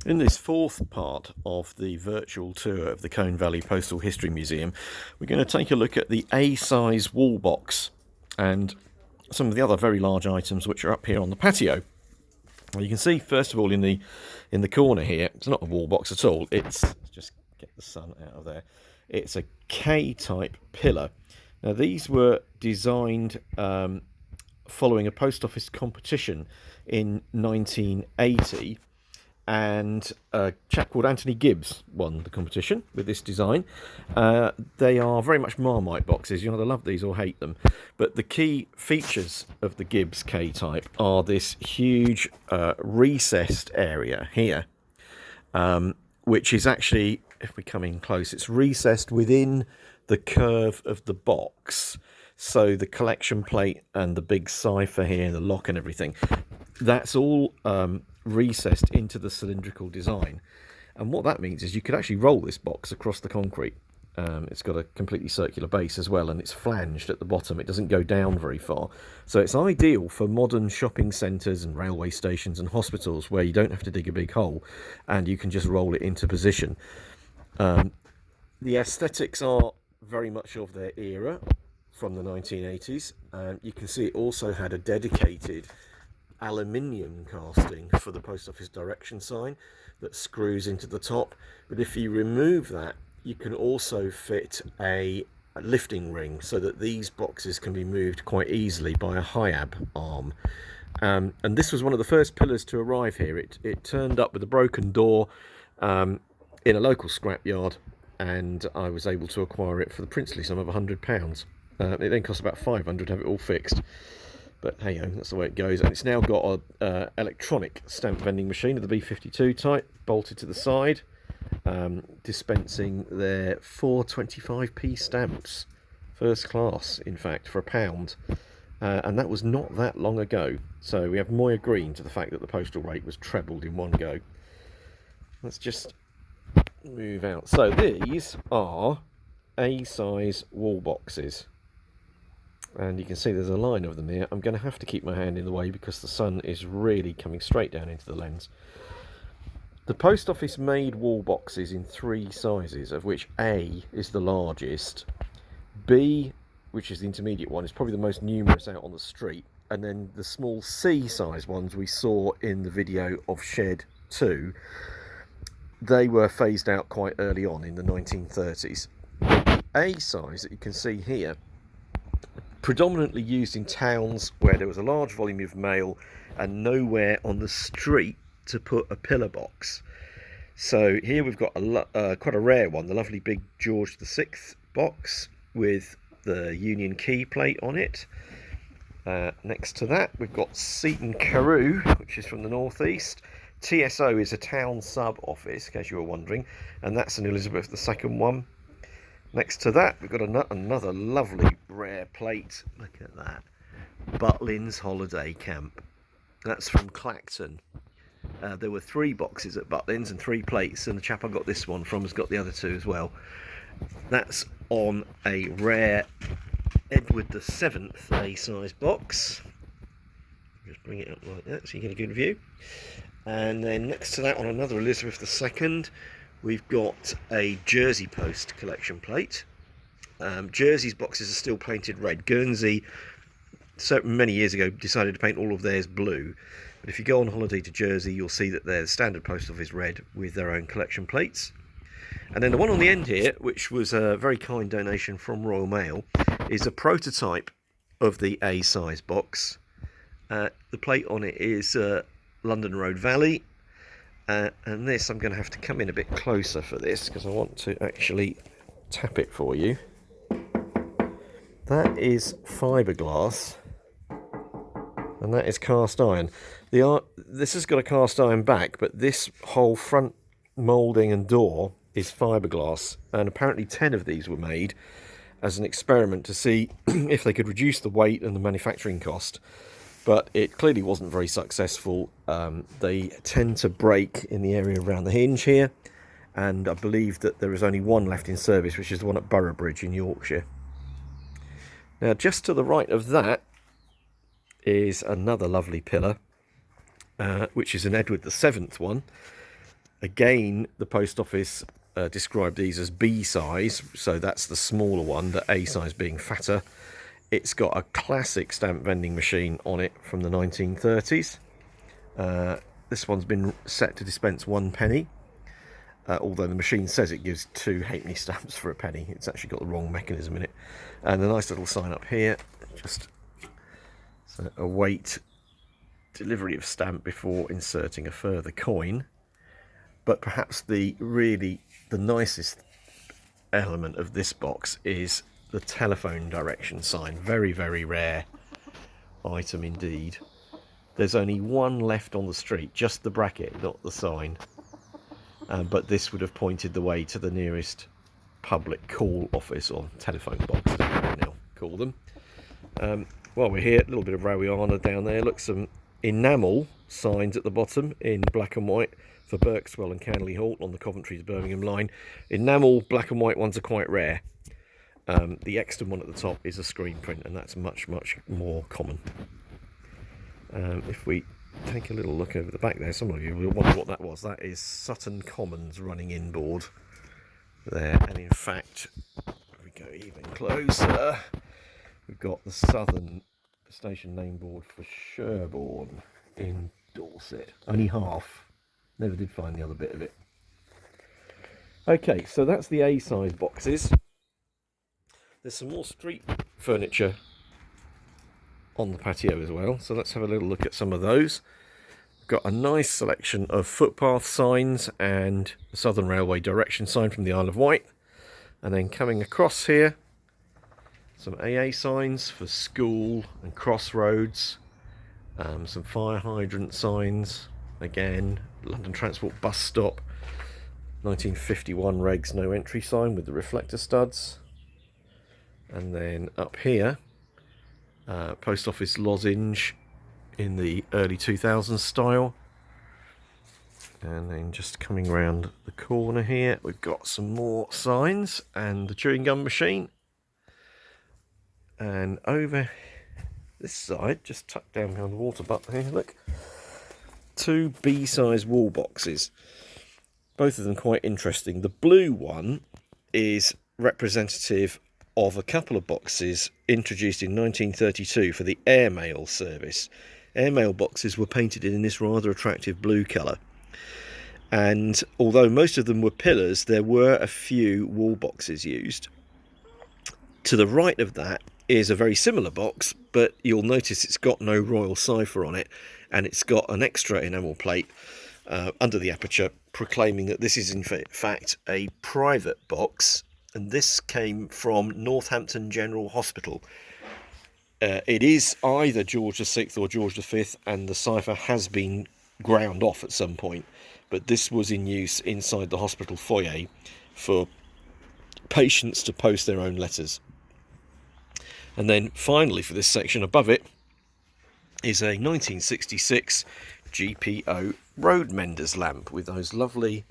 In this fourth part of the virtual tour of the Colne Valley Postal History Museum, we're going to take a look at the A-size wall box and some of the other very large items which are up here on the patio. Well, you can see first of all in the corner here, it's not a wall box at all. It's just get the sun out of there. It's a K-type pillar. Now these were designed following a post office competition in 1980. And a chap called Anthony Gibbs won the competition with this design. They are very much Marmite boxes. You either love these or hate them. But the key features of the Gibbs K type are this huge recessed area here, which is actually, if we come in close, it's recessed within the curve of the box. So the collection plate and the big cipher here, the lock and everything, that's all recessed into the cylindrical design. And what that means is you could actually roll this box across the concrete. It's got a completely circular base as well, and it's flanged at the bottom. It doesn't go down very far. So it's ideal for modern shopping centres and railway stations and hospitals where you don't have to dig a big hole and you can just roll it into position. The aesthetics are very much of their era from the 1980s. You can see it also had a dedicated aluminium casting for the post office direction sign that screws into the top, but if you remove that you can also fit a lifting ring so that these boxes can be moved quite easily by a HIAB arm. And this was one of the first pillars to arrive here. It turned up with a broken door in a local scrapyard, and I was able to acquire it for the princely sum of £100. It then cost about £500 to have it all fixed. But hey, that's the way it goes. And it's now got an electronic stamp vending machine of the B52 type, bolted to the side, dispensing their 425p stamps, first class, in fact, for £1. And that was not that long ago. So we have Moya Green to the fact that the postal rate was trebled in one go. Let's just move out. So these are A-size wall boxes. And you can see there's a line of them here. I'm going to have to keep my hand in the way because the sun is really coming straight down into the lens. The post office made wall boxes in 3 sizes, of which A is the largest, B, which is the intermediate one, is probably the most numerous out on the street, and then the small C size ones we saw in the video of Shed 2, they were phased out quite early on in the 1930s. A size that you can see here, predominantly used in towns where there was a large volume of mail and nowhere on the street to put a pillar box. So here we've got quite a rare one, the lovely big George VI box with the Union key plate on it. Next to that we've got Seaton Carew, which is from the northeast. TSO is a town sub office, in case you were wondering, and that's an Elizabeth II one. Next to that, we've got another lovely rare plate. Look at that. Butlins Holiday Camp. That's from Clacton. There were 3 boxes at Butlins and 3 plates, and the chap I got this one from has got the other 2 as well. That's on a rare Edward VII A-size box. Just bring it up like that so you get a good view. And then next to that, on another Elizabeth II, we've got a Jersey Post collection plate. Jersey's boxes are still painted red. Guernsey, so many years ago, decided to paint all of theirs blue. But if you go on holiday to Jersey, you'll see that their standard post office red with their own collection plates. And then the one on the end here, which was a very kind donation from Royal Mail, is a prototype of the A-size box. The plate on it is London Road Valley. And this, I'm going to have to come in a bit closer for this because I want to actually tap it for you. That is fiberglass, and that is cast iron. This has got a cast iron back, but this whole front moulding and door is fiberglass, and apparently 10 of these were made as an experiment to see if they could reduce the weight and the manufacturing cost. But it clearly wasn't very successful. They tend to break in the area around the hinge here, and I believe that there is only one left in service, which is the one at Boroughbridge in Yorkshire. Now, just to the right of that is another lovely pillar, which is an Edward VII one. Again, the post office described these as B size, so that's the smaller one, the A size being fatter. It's got a classic stamp vending machine on it from the 1930s. This one's been set to dispense 1 penny, although the machine says it gives 2 halfpenny stamps for a penny. It's actually got the wrong mechanism in it. And a nice little sign up here, just so await delivery of stamp before inserting a further coin. But perhaps the nicest element of this box is the telephone direction sign. Very, very rare item indeed. There's only one left on the street, just the bracket, not the sign. But this would have pointed the way to the nearest public call office, or telephone box, as we now call them. While we're here, a little bit of Rowiana down there. Look, some enamel signs at the bottom in black and white for Berkswell and Canley Halt on the Coventry to Birmingham line. Enamel black and white ones are quite rare. The Exton one at the top is a screen print, and that's much, much more common. If we take a little look over the back there, some of you will wonder what that was. That is Sutton Commons running in board there, and in fact, if we go even closer, we've got the Southern station name board for Sherborne in Dorset. Only half. Never did find the other bit of it. Okay, so that's the A-size boxes. There's some more street furniture on the patio as well, so let's have a little look at some of those. We've got a nice selection of footpath signs and the Southern Railway direction sign from the Isle of Wight. And then coming across here, some AA signs for school and crossroads, some fire hydrant signs, again, London Transport bus stop, 1951 regs no entry sign with the reflector studs. And then up here, post office lozenge in the early 2000s style. And then just coming around the corner here, we've got some more signs and the chewing gum machine. And over this side, just tucked down behind the water butt here, look, 2 B-size wall boxes. Both of them quite interesting. The blue one is representative of a couple of boxes introduced in 1932 for the airmail service. Airmail boxes were painted in this rather attractive blue colour. And although most of them were pillars, there were a few wall boxes used. To the right of that is a very similar box, but you'll notice it's got no royal cipher on it, and it's got an extra enamel plate under the aperture proclaiming that this is in fact a private box, and this came from Northampton General Hospital. It is either George VI or George V, and the cipher has been ground off at some point, but this was in use inside the hospital foyer for patients to post their own letters. And then finally, for this section above it, is a 1966 GPO road mender's lamp with those lovely